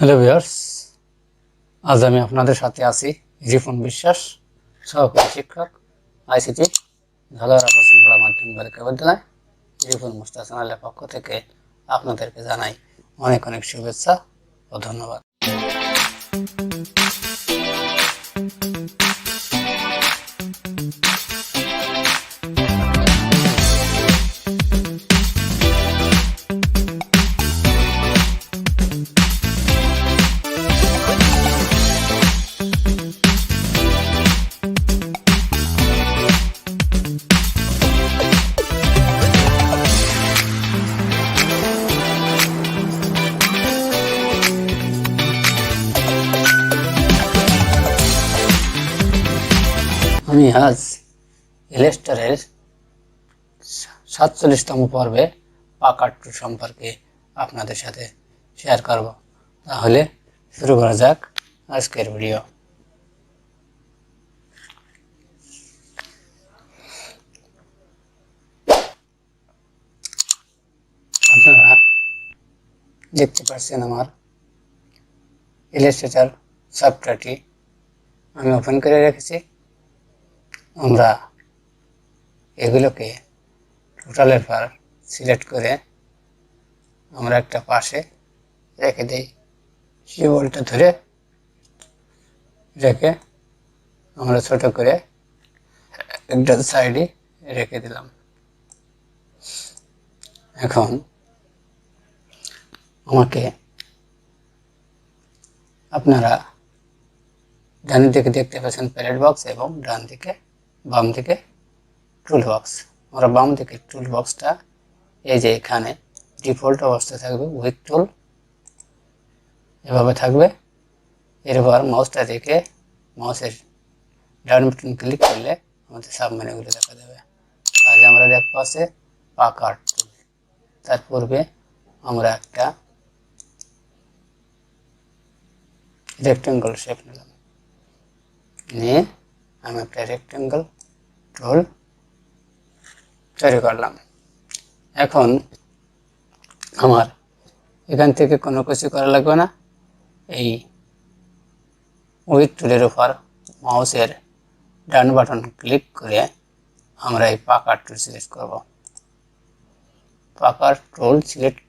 Hello viewers, আজ আমি আপনাদের সাথে আছি রিপন বিশ্বাস, সহকারী শিক্ষক, আইসিটি ঢালাওড়া পশ্চিমপাড়া মাধ্যমিক বালিকা বিদ্যালয়। রিপন মাস্টার চ্যানেলের পক্ষ থেকে আপনাদেরকে জানাই অনেক অনেক শুভেচ্ছা ও ধন্যবাদ। আমি আজ ইলাস্ট্রেটরের 47তম পর্বে পাকার টুল সম্পর্কে আপনাদের সাথে শেয়ার করব। তাহলে শুরু করা যাক আজকের ভিডিও। আপনারা দেখতে পাচ্ছেন আমার ইলাস্ট্রেটর সফটওয়্যারটি আমি ওপেন করে রেখেছি। আমরা এগুলোকে টোটালের পর সিলেক্ট করে আমরা একটা পাশে রেখে দিই। কিবোর্ডটা ধরে রেখে আমরা ছোট করে একটা সাইডে রেখে দিলাম। এখন আমাকে আপনারা ডান দিকে দেখতে পাচ্ছেন প্যালেট বক্স এবং ডান দিকে বাম দিকে টুল বক্স। আমরা বাম দিকে টুল বক্সটা এই যে এখানে ডিফল্ট অবস্থায় থাকবে, উইথ টুল এভাবে থাকবে। এরপর মাউসটা রেখে মাউসের ডান বাটন ক্লিক করলে আমাদের সাব মেনুগুলো দেখা যাবে। আজ আমরা দেখতে পাচ্ছি পাকার টুল। তার পূর্বে আমরা একটা রেক্টেঙ্গল শেপ নিলাম, নিয়ে আমি একটা রেক্টেঙ্গল টুল তৈরি করলাম। এখন আমার এখান থেকে কোনো কিছু করা লাগবে না। এই উইথ টুলের উপর মাউসের ডান বাটন ক্লিক করে আমরা এই পাকার টুল সিলেক্ট করব। পাকার টুল সিলেক্ট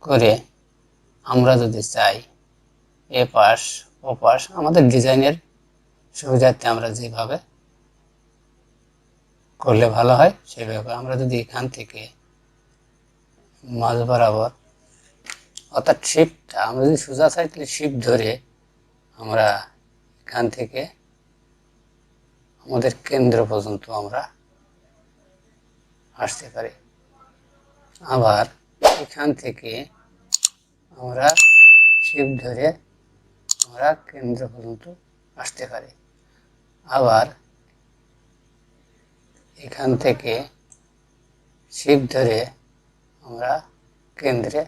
করে আমরা যদি চাই এ পাশ ও পাশ আমাদের ডিজাইনের সুবিধার্থে আমরা যেভাবে করলে ভালো হয় সেভাবে আমরা যদি এখান থেকে মাঝ বরাবর অর্থাৎ শিফটটা আমরা যদি সোজা চাই তাহলে শিফট ধরে আমরা এখান থেকে আমাদের কেন্দ্র পর্যন্ত আমরা আসতে পারি। আবার এখান থেকে আমরা শিফট ধরে আমরা কেন্দ্র পর্যন্ত আসতে পারি। আবার এখান থেকে শিফট ধরে আমরা কেন্দ্রে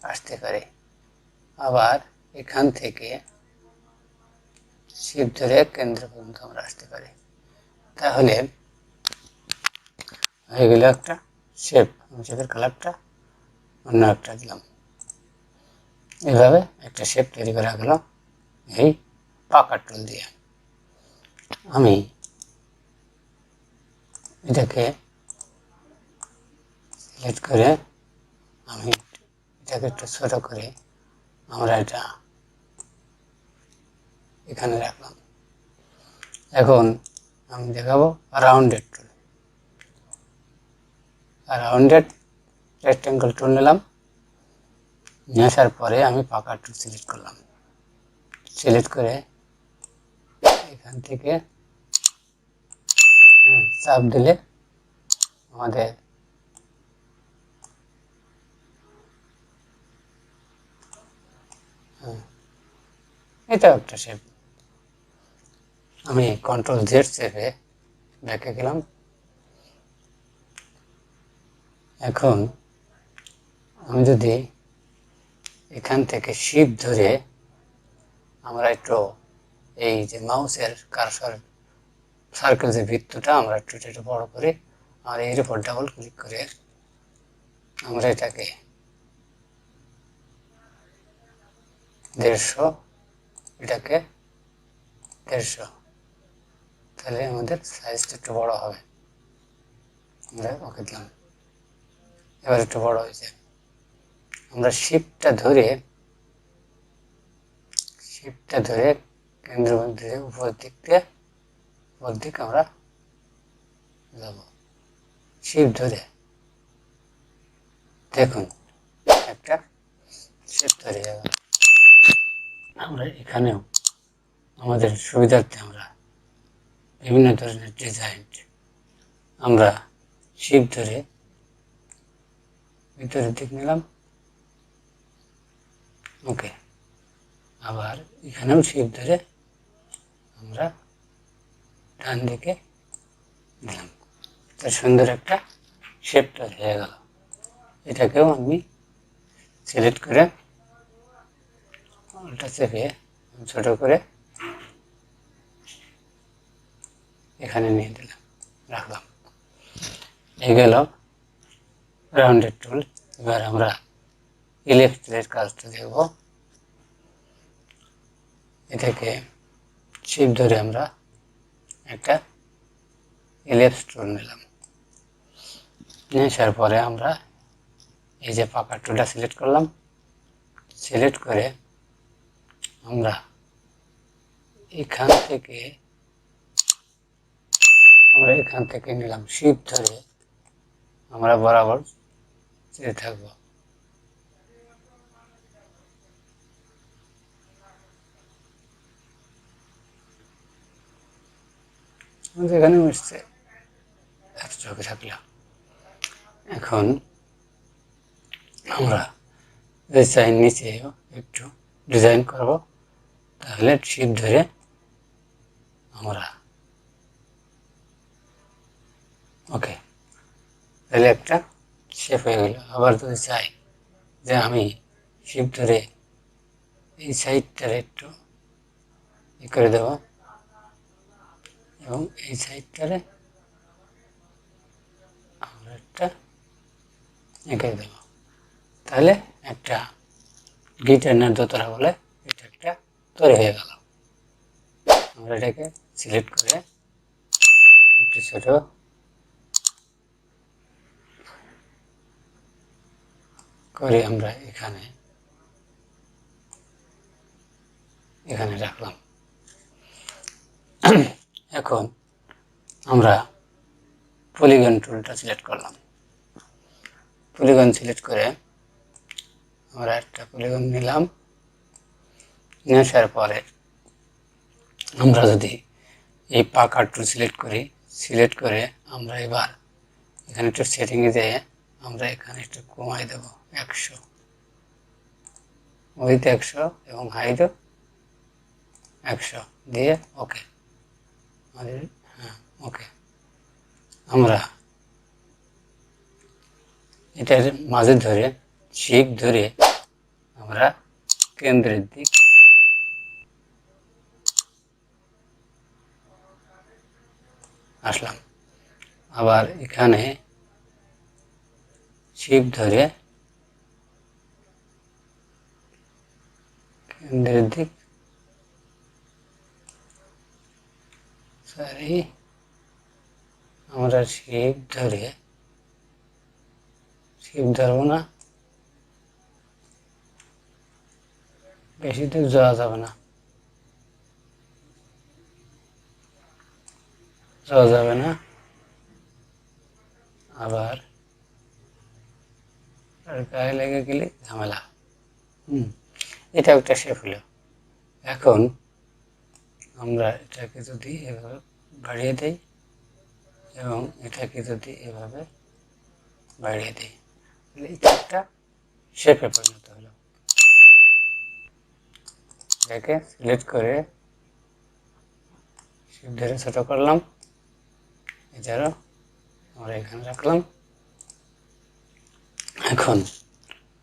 আসতে পারি। আবার এখান থেকে শিফট ধরে কেন্দ্র পর্যন্ত আমরা আসতে পারি। তাহলে হয়ে গেল একটা শেপ। শেপের কালারটা অন্য একটা দিলাম। এভাবে একটা শেপ তৈরি করা গেল এই পাকার টুল দিয়ে। আমি এটাকে সিলেক্ট করে আমি এটাকে একটু ছোট করে আমরা এটা এখানে রাখলাম। এখন আমি দেখাবো রাউন্ডেড টুল। রাউন্ডেড রেক্টেঙ্গল টুল নিলাম, নিয়ে আসার পরে আমি পাকার টুল সিলেক্ট করলাম। সিলেক্ট করে এখান থেকে চাপ দিলে আমাদের এটা একটা শেপ। আমি কন্ট্রোল জেড চেপে ব্যাকে গেলাম। এখন আমি যদি এখান থেকে শিফট ধরে আমরা একটু এই যে মাউসের কার্সর সার্কেল যে বৃত্তটা আমরা একটু বড় করে আর এর উপর ডাবল ক্লিক করে আমরা এটাকে 150, এটাকে 150, তাহলে আমাদের সাইজটা একটু বড় হবে। আমরা ওকে দিলাম, এবার একটু বড় হয়েছে। আমরা শিফটটা ধরে কেন্দ্রবিন্দু উপর দিক আমরা যাব, শিফট ধরে দেখুন একটা শেপ তৈরি হয়ে গেল। আমরা এখানেও আমাদের সুবিধার্থে আমরা বিভিন্ন ধরনের ডিজাইন আমরা শিফট ধরে ভিতরের দিক নিলাম, ওকে। আবার এখানেও শিফট ধরে আমরা ডান দিকে দিলাম, তার সুন্দর একটা শেপ তৈরি হয়ে গেল। এটাকেও আমি সিলেক্ট করে উল্টা চেপে ছোট করে এখানে নিয়ে দিলাম, রাখলাম। এই গেল রাউন্ডেড টুল। এবার আমরা ইলিপসের কাজটা দেখব। এটাকে শিফট ধরে আমরা একটা ইলিপস টুল নিলাম, নিয়ে আসার পরে আমরা এই যে পাকা টুলটা সিলেক্ট করলাম, সিলেক্ট করে আমরা এখান থেকে নিলাম, শিফট ধরে আমরা বরাবর যেতে থাকবো। এখানে মিশছে এত চোখে থাকলে। এখন আমরা চাই নিচে একটু ডিজাইন করব, তাহলে শিফট ধরে আমরা ওকে, তাহলে একটা শেপ হয়ে গেল। আবার যদি চাই যে আমি শিফট ধরে এই সাইডটার একটু করে দেব এবং এই সাইডটারে আমরা একটা এঁকে দেব, তাহলে একটা গিটার না দোতরা বলে এটা একটা তৈরি হয়ে গেল। আমরা এটাকে সিলেক্ট করে একটু ছোট করে আমরা এখানে রাখলাম। এখন আমরা পলিগন টুলটা সিলেক্ট করলাম, পলিগন সিলেক্ট করে আমরা একটা পলিগন নিলাম, নিয়ে আসার পরে আমরা যদি এই পাকা টুল সিলেক্ট করি, সিলেক্ট করে আমরা এবার এখানে একটু সেটিংয়ে যেয়ে আমরা এখানে একটু কমাই দেব 100, উইথ 100 এবং হাইটও 100 দিয়ে ওকে। হ্যাঁ ওকে, আমরা এটার মাঝে ধরে শিফট ধরে আমরা কেন্দ্রের দিক আসলাম। আবার এখানে শিফট ধরে কেন্দ্রের দিক, সরি আমরা শিফট ধরবো না, বেশি দূর যাওয়া যাবে না, আবার গায়ে লেগে গেলে ঝামেলা। এটা একটা শেপ হলো। এখন আমরা এটাকে যদি এভাবে বাড়িয়ে দেই এবং এটাকে যদি এভাবে বাড়িয়ে দিই, তাহলে এটা একটা শেপে পরিণত হলো। এটাকে সিলেক্ট করে শিফট ধরে ছোট করলাম, এছাড়াও আমরা এখানে রাখলাম। এখন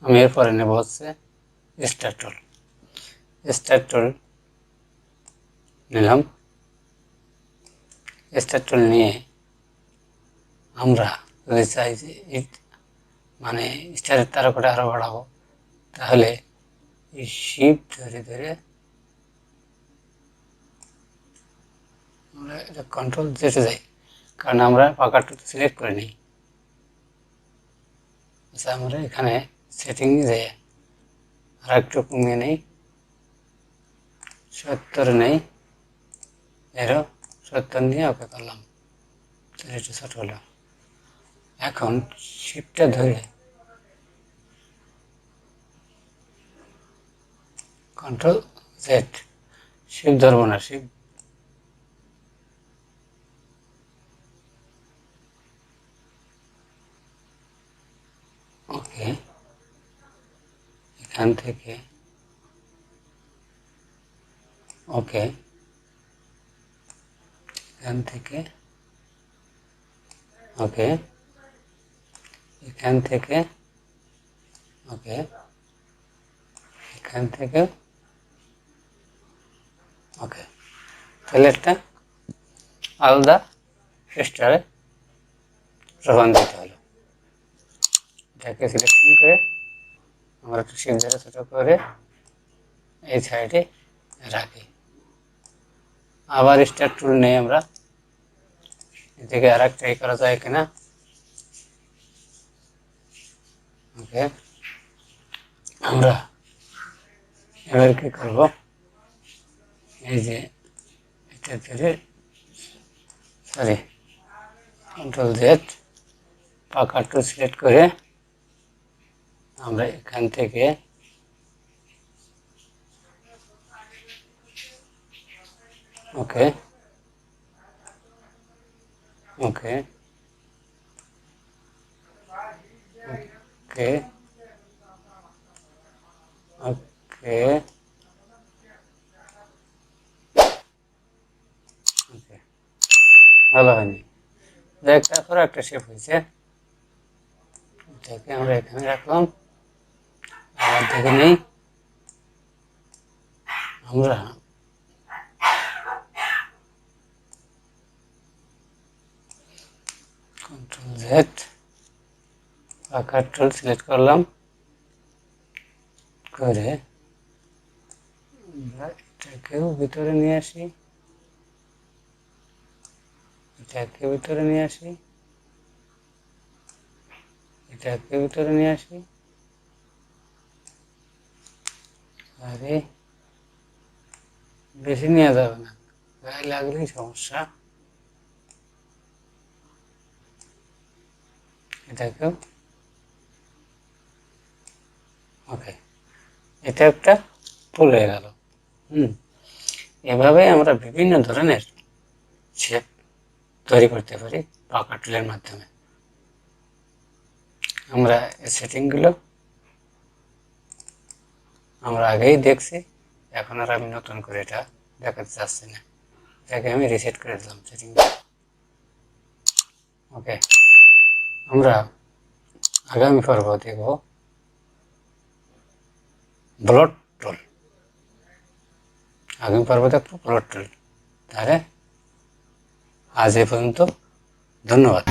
আমি এরপরে নেব হচ্ছে স্টার টুল। স্টার টুল নিলাম, স্টার টুল নিয়ে আমরা যদি চাই যে মানে স্টারের তারকাটা আরও বাড়াবো, তাহলে এই শিফট ধরে ধরে আমরা এটা কন্ট্রোল জেতে যাই, কারণ আমরা পাকাটা সিলেক্ট করে নিই। আচ্ছা, আমরা এখানে সেটিংয়ে যাই, আর একটু কমিয়ে নেই, 70 নেই, এরও 70 নিয়ে ওকে করলাম, একটু ছোট হলো। এখন শিফটটা ধরে কন্ট্রোল জেড, শিফট ধরবো না, শিফট ওকে, এখান থেকে ওকে, এখান থেকে ওকে, এখান থেকে ওকে, এখান থেকে ওকে। তাহলে একটা আলাদা রেজিস্টারে রূপান্তরিত হলো। এটাকে সিলেকশন করে আমরা একটু শিফট ধরে ছোট করে এই সাইডে রাখি। আবার স্টার্ট টুল নেই, আমরা এদিকে আর একটা করা যায় কিনা। ওকে, আমরা এবার কি করব, এই যে এটা ধরে সরি কন্ট্রোল জেড, পাকা টুল সিলেক্ট করে আমরা এখান থেকে ওকে ওকে ওকে ওকে ওকে, ভালো হয়নি, দেখ তারপরে একটা শেপ হয়েছে। এটাকে আমরা এখানে রাখলাম, আবার দেখে নেই, আমরা কন্ট্রোল জেড, পাকা টুল সিলেক্ট করলাম করে আমরা এটাকেও ভিতরে নিয়ে আসি, এটাকে ভিতরে নিয়ে আসি, এটাকে ভিতরে নিয়ে আসি, আরে বেশি নেওয়া যাবে না, গায়ে লাগলেই সমস্যা। এটাকেও ওকে, এটা একটা ফুল হয়ে গেল। এভাবে আমরা বিভিন্ন ধরনের শেপ তৈরি করতে পারি পাকা টুলের মাধ্যমে। আমরা এই সেটিংগুলো আমরা আগেই দেখছি, এখন আর আমি নতুন করে এটা দেখাতে চাচ্ছি না, এটাকে আমি রিসেট করে দিলাম সেটিংটা। ওকে, আমরা আগামী পর্ব দেখব ব্লট টুল, আগামী পর্ব দেখব ব্লট টুল। তাহলে আজ এ পর্যন্ত, ধন্যবাদ।